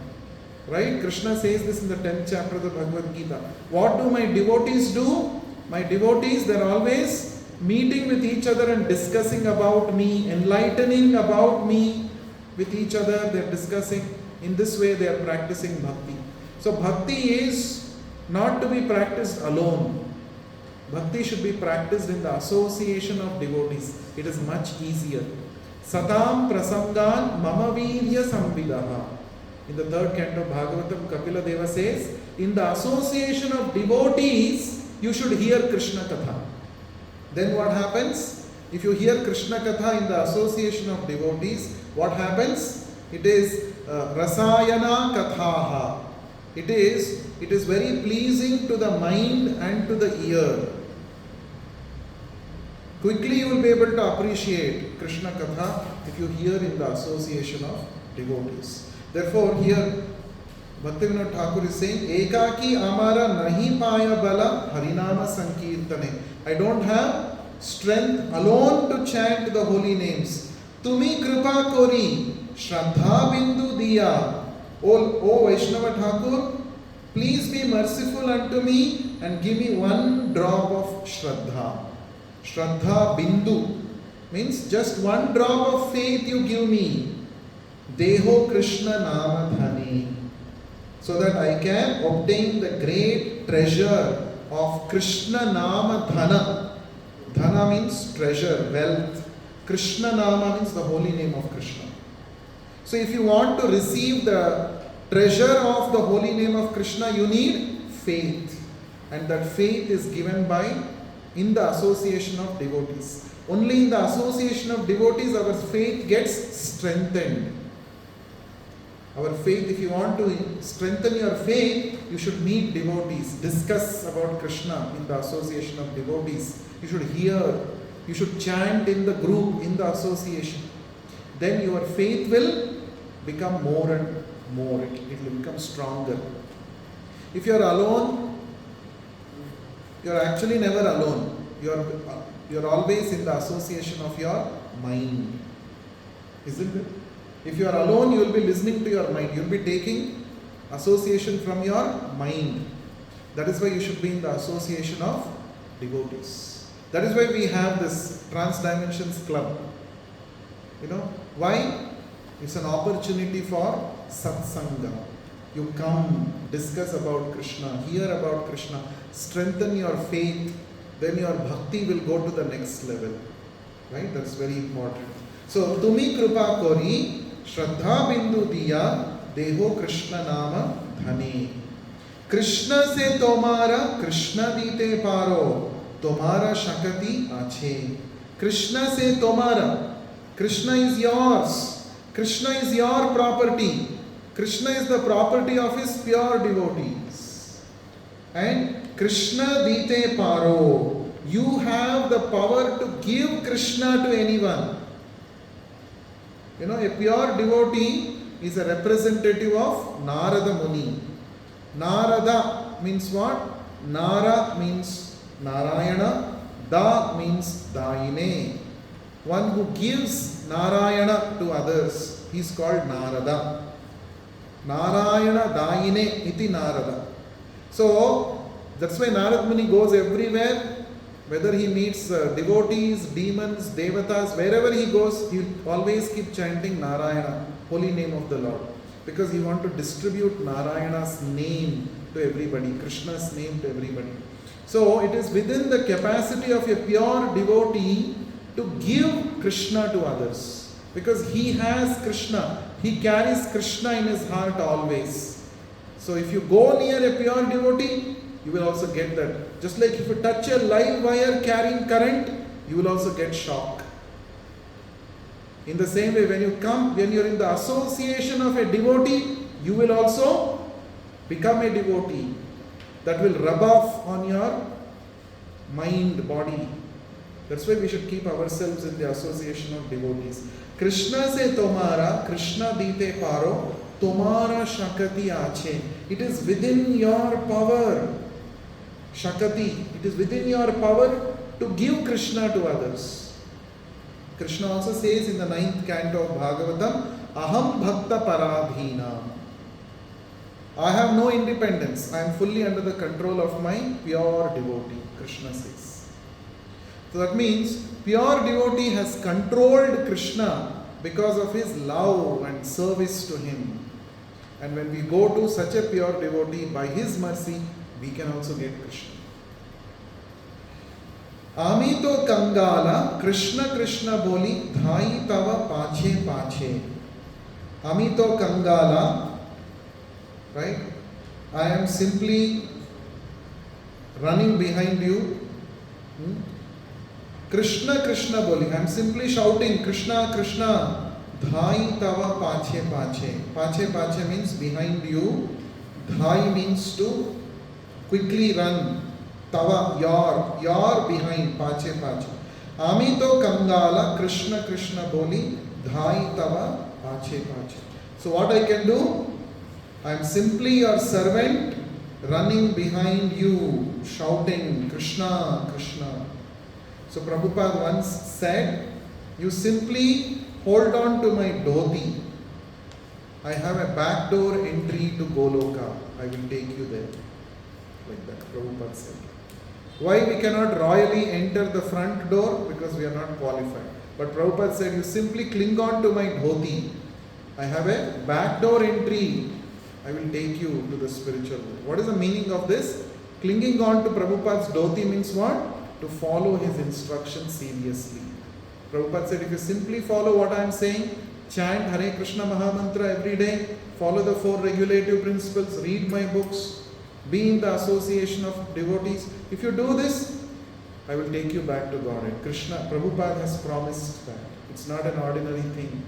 Right? Krishna says this in the 10th chapter of the Bhagavad Gita. What do my devotees do? My devotees, they are always meeting with each other and discussing about me, enlightening about me with each other. They are discussing. In this way they are practicing bhakti. So bhakti is not to be practiced alone. Bhakti should be practiced in the association of devotees. It is much easier. Satam prasangan mama virya samvidaha. In the 3rd canto of Bhagavatam, Kapila Deva says, in the association of devotees, you should hear Krishna Katha. Then what happens? If you hear Krishna Katha in the association of devotees, what happens? It is rasayana kathaha. It is very pleasing to the mind and to the ear. Quickly you will be able to appreciate Krishna Katha if you hear in the association of devotees. Therefore here Bhaktivinoda Thakur is saying, Ekaki amara nahi paya bala harinama sankirtane. I don't have strength alone to chant the holy names. Tumi kripa kori shraddha bindu diya. O Vaishnava Thakur, Please be merciful unto me and give me one drop of Shraddha. Shraddha Bindu means just one drop of faith you give me. Deho Krishna Nama Dhani. So that I can obtain the great treasure of Krishna Nama Dhana. Dhana means treasure, wealth. Krishna Nama means the holy name of Krishna. So if you want to receive the treasure of the holy name of Krishna, you need faith. And that faith is given by in the association of devotees. Only in the association of devotees our faith gets strengthened. Our faith, if you want to strengthen your faith, you should meet devotees, discuss about Krishna in the association of devotees. You should hear, you should chant in the group, in the association. Then your faith will become more and more, it will become stronger. If you are alone, you are actually never alone. You are always in the association of your mind. Isn't it? If you are alone, you will be listening to your mind. You will be taking association from your mind. That is why you should be in the association of devotees. That is why we have this Trans Dimensions Club. You know, why? It's an opportunity for satsanga. You come, discuss about Krishna, hear about Krishna, strengthen your faith, then your bhakti will go to the next level. Right? That's very important. So, Tumi Krupa Kori, Shraddha Bindu Diya, Deho Krishna Nama Dhani. Krishna se tomara, Krishna dite paro, tomara shakati ache. Krishna se tomara. Krishna is yours. Krishna is your property. Krishna is the property of his pure devotees. And Krishna dite paro. You have the power to give Krishna to anyone. You know, a pure devotee is a representative of Narada Muni. Narada means what? Nara means Narayana. Da means Daine. One who gives Narayana to others, he is called Narada. Narayana Daine iti Narada. So, that's why Narada Muni goes everywhere. Whether he meets devotees, demons, devatas, wherever he goes, he will always keep chanting Narayana, holy name of the Lord. Because he wants to distribute Narayana's name to everybody, Krishna's name to everybody. So it is within the capacity of a pure devotee to give Krishna to others. Because he has Krishna, he carries Krishna in his heart always. So if you go near a pure devotee, you will also get that. Just like if you touch a live wire carrying current, you will also get shock. In the same way, when you are in the association of a devotee, you will also become a devotee. That will rub off on your mind, body. That's why we should keep ourselves in the association of devotees. Krishna se tomara, Krishna dite paro, tomara shakati ache. It is within your power. Shakati, it is within your power to give Krishna to others. Krishna also says in the 9th canto of Bhagavatam, Aham Bhakta Paradhina. I have no independence. I am fully under the control of my pure devotee, Krishna says. So that means pure devotee has controlled Krishna because of his love and service to him. And when we go to such a pure devotee, by his mercy, we can also get Krishna. Amito Kangala, Krishna Krishna boli, dhai tava pache pache. Amito Kangala, right? I am simply running behind you. Krishna Krishna boli, I am simply shouting Krishna Krishna. Dhai tava pache pache. Pache pache means behind you. Dhai means to quickly run. Tava, your behind, pache pache. Amito Kangala, Krishna Krishna boli, dhai tava, pache pache. So what I can do? I am simply your servant, running behind you, shouting Krishna Krishna. So Prabhupada once said, you simply hold on to my dhoti. I have a backdoor entry to Goloka. I will take you there. Like that, Prabhupada said. Why we cannot royally enter the front door? Because we are not qualified. But Prabhupada said, you simply cling on to my dhoti. I have a backdoor entry. I will take you to the spiritual world. What is the meaning of this? Clinging on to Prabhupada's dhoti means what? To follow his instructions seriously. Prabhupada said, if you simply follow what I am saying, chant Hare Krishna Mahamantra every day, follow the 4 regulative principles, read my books, be in the association of devotees. If you do this, I will take you back to Godhead. Krishna, Prabhupada has promised that. It's not an ordinary thing.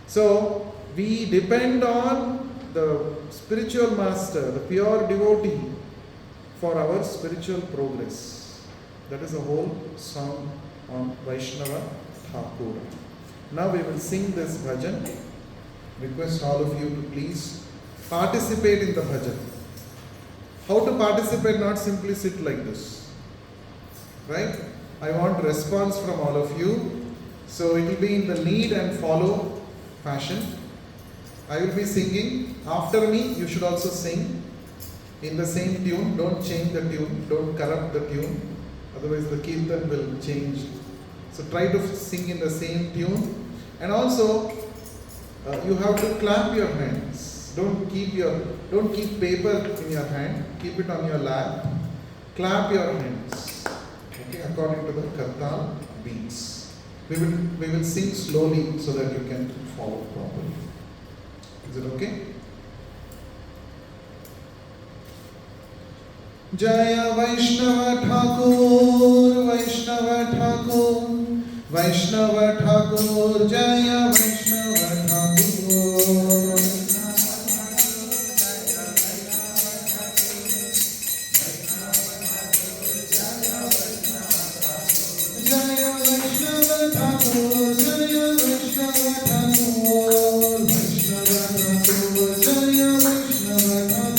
So, we depend on the spiritual master, the pure devotee, for our spiritual progress. That is the whole song on Vaishnava Thakur. Now we will sing this bhajan. Request all of you to please participate in the bhajan. How to participate? Not simply sit like this. Right? I want response from all of you. So it will be in the lead and follow fashion. I will be singing. After me, you should also sing in the same tune. Don't change the tune. Don't corrupt the tune. Otherwise the kirtan will change. So try to sing in the same tune. And also, you have to clap your hands. Don't keep paper in your hand. Keep it on your lap. Clap your hands. Okay, according to the kartal beats. We will sing slowly so that you can follow properly. Is it okay? Jaya Vaishnava Thakur, Vaishnava Thakur, Vaishnava Thakur, Jaya Vaishnava Thakur. Jaya Vaishnava Thakur, Jaya Vaishnava Thakur, Vaishnava Thakur, Jaya Vaishnava Thakur.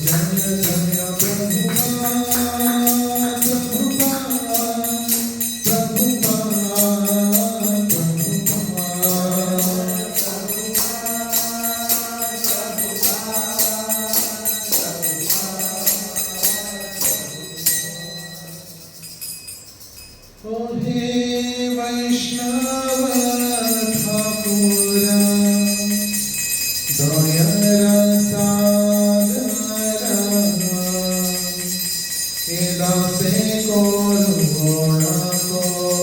Jaya Jaya Prabhupada, Prabhupada, Prabhupada, Prabhupada. Oh He Vaishnava Thakura, Daya Sagara, Edase Koruna Kori.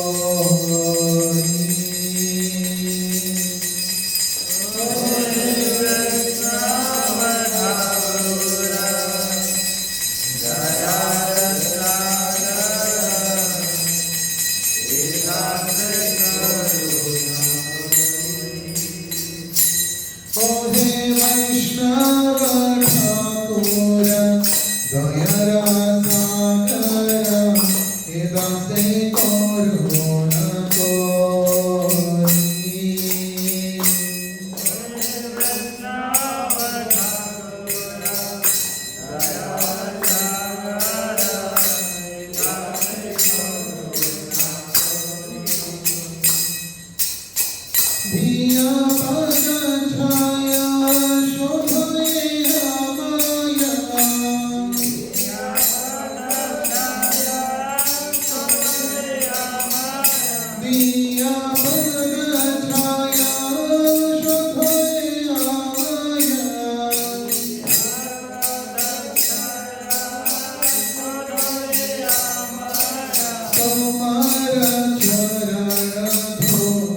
Oh He Vaishnava Thakura, Daya Sagara, Edase Koruna Kori. Diya Pada Chaya Shobhaya Maya. Diya Pada Chaya Shobhaya Maya. Tomara Charana Dhori.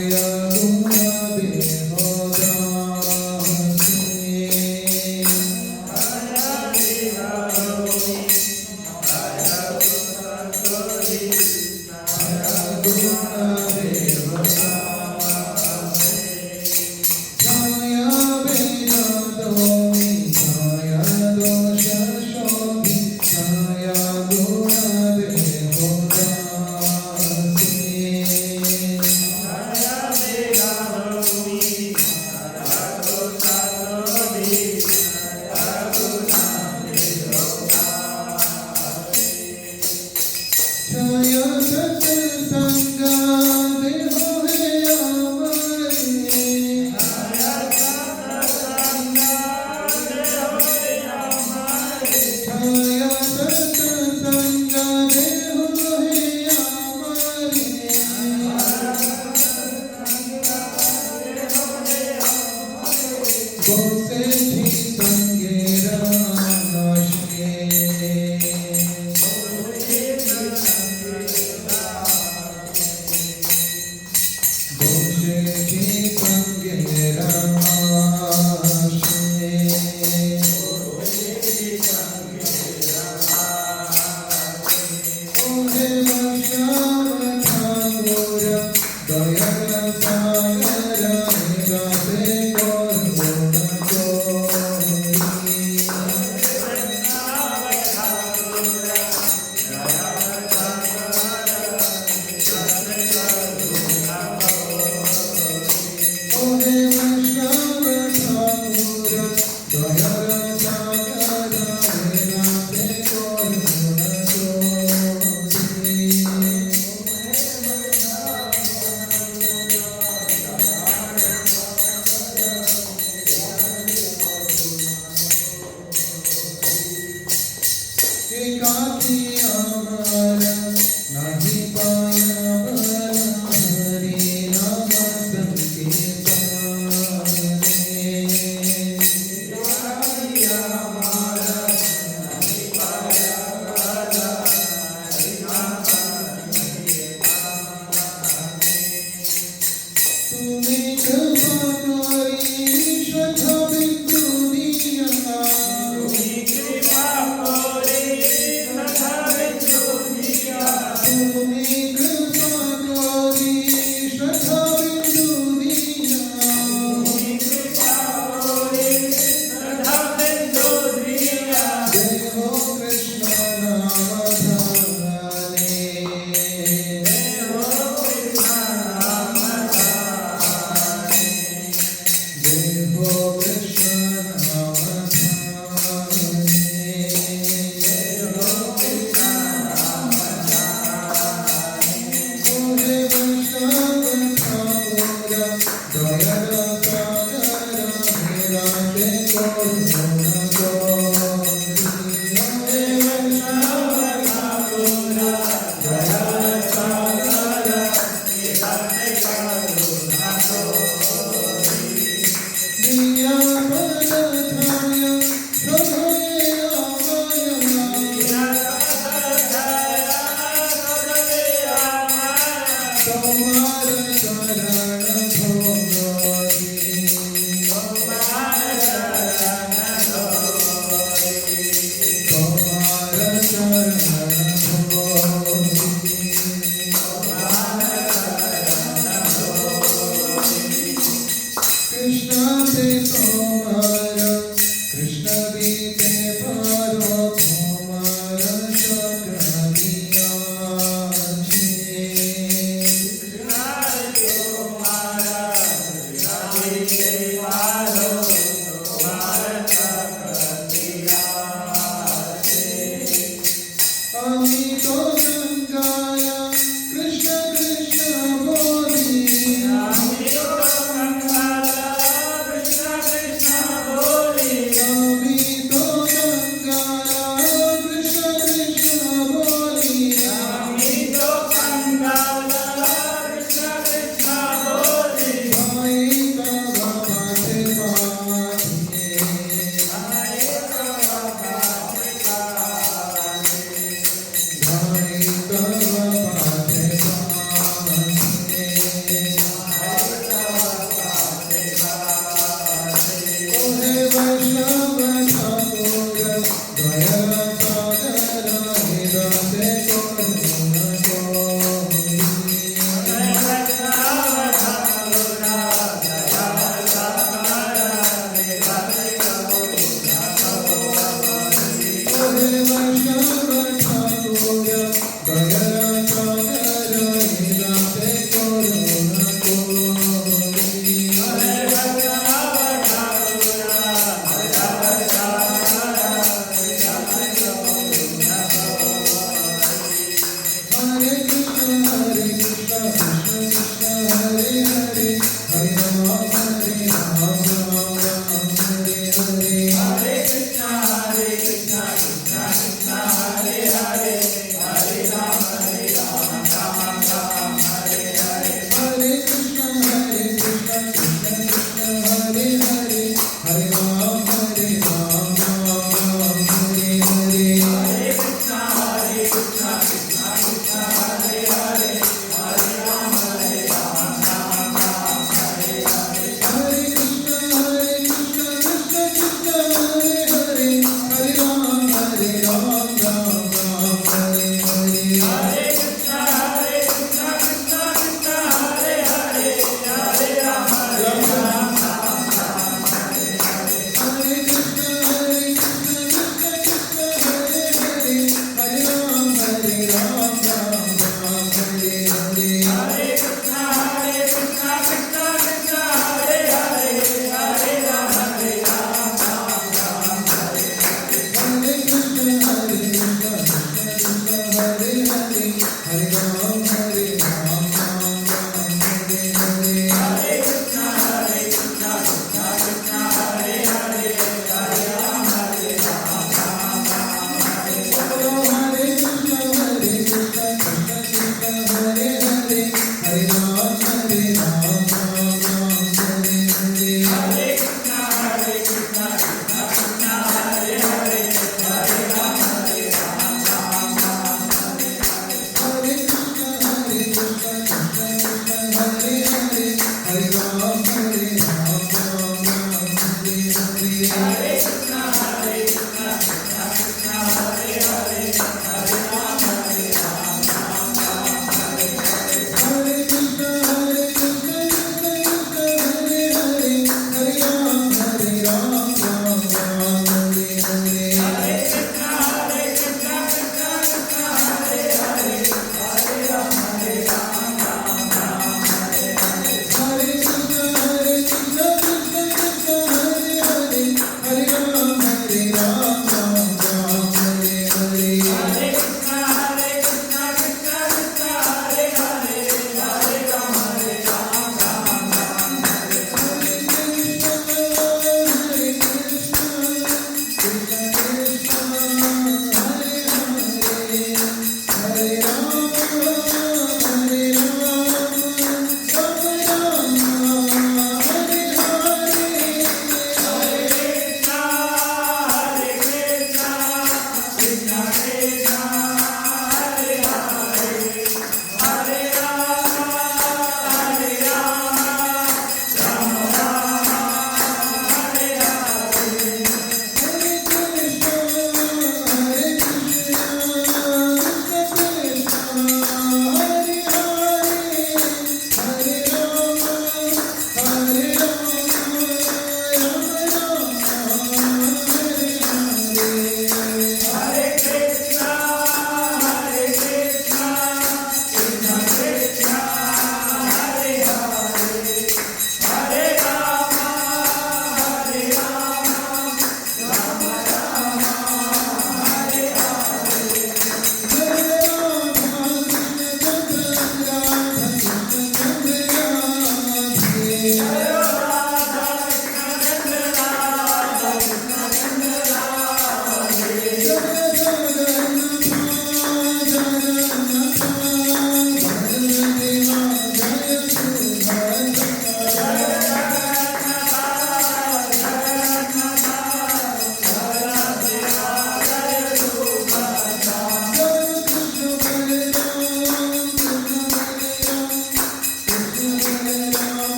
Jaya Krishna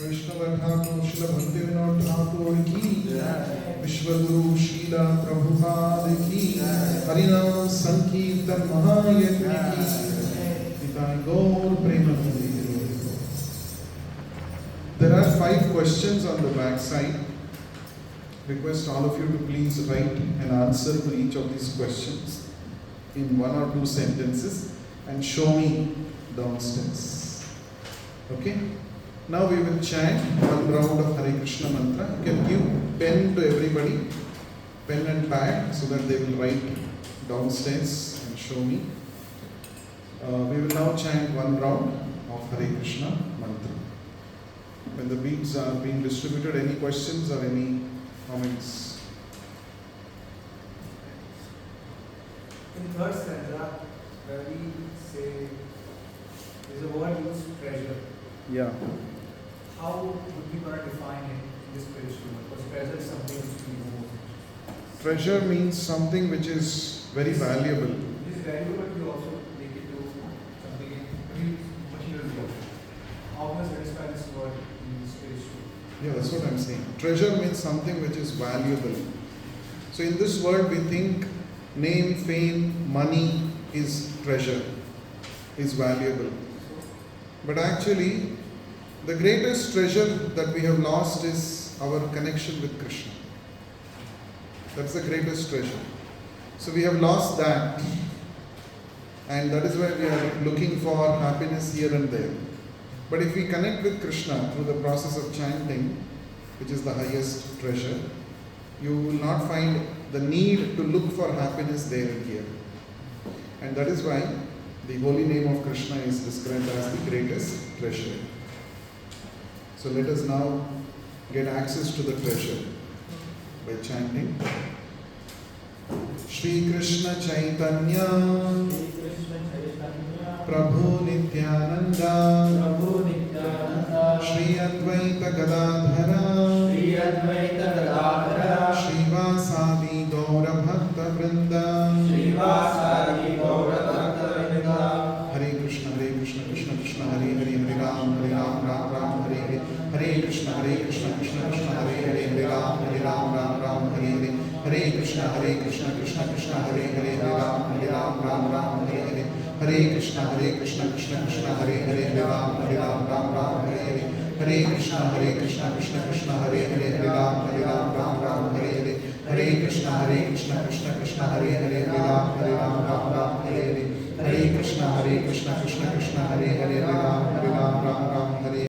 वैष्णव ठाकुर श्रील भक्तिविनोद ठाकुर की विश्वगुरु शील प्रभुपाद की हरिनाम संकीर्तन महायज्ञ की पिता गौर Premanand. There are 5 questions on the back side. Request all of you to please write an answer to each of these questions in 1 or 2 sentences and show me downstairs. Okay? Now we will chant 1 round of Hare Krishna mantra. You can give pen to everybody, pen and pad, so that they will write downstairs and show me. We will now chant 1 round of Hare Krishna mantra. When the beads are being distributed, any questions or any comments? In third stanza, where we say there's a word used, treasure. Yeah. How would we want to define it in this spiritual world? Because treasure is something which we know. Treasure means something which is very valuable. It is valuable, but we also make it to something in material world. How can we satisfy this word in the spiritual? Yeah, that's what I'm saying. Treasure means something which is valuable. So in this world we think name, fame, money is treasure, is valuable. But actually, the greatest treasure that we have lost is our connection with Krishna. That's the greatest treasure. So we have lost that, and that is why we are looking for happiness here and there. But if we connect with Krishna through the process of chanting, which is the highest treasure, you will not find the need to look for happiness there and here. And that is why the holy name of Krishna is described as the greatest treasure. So let us now get access to the treasure by chanting Shri Krishna Chaitanya Prabhu Nityananda Shri Advaita Gadadhara Shri Vasadi Gaura Bhakta Vrinda Hare Krishna Krishna Krishna Hare Hare Hare Ram Ram Ram Hare Hare Hare Krishna Krishna Krishna Hare Hare Hare Ram Ram Hare Hare Hare Krishna Krishna Krishna Hare Hare Hare Ram Ram Hare Hare Hare Krishna Krishna Krishna Hare Hare Hare Ram Ram Hare Hare Hare Krishna Krishna Hare Hare Hare Ram Hare Hare Hare Krishna Krishna Hare Hare Hare Ram Hare Hare Hare Krishna Krishna Krishna Hare Hare Hare Ram Hare Hare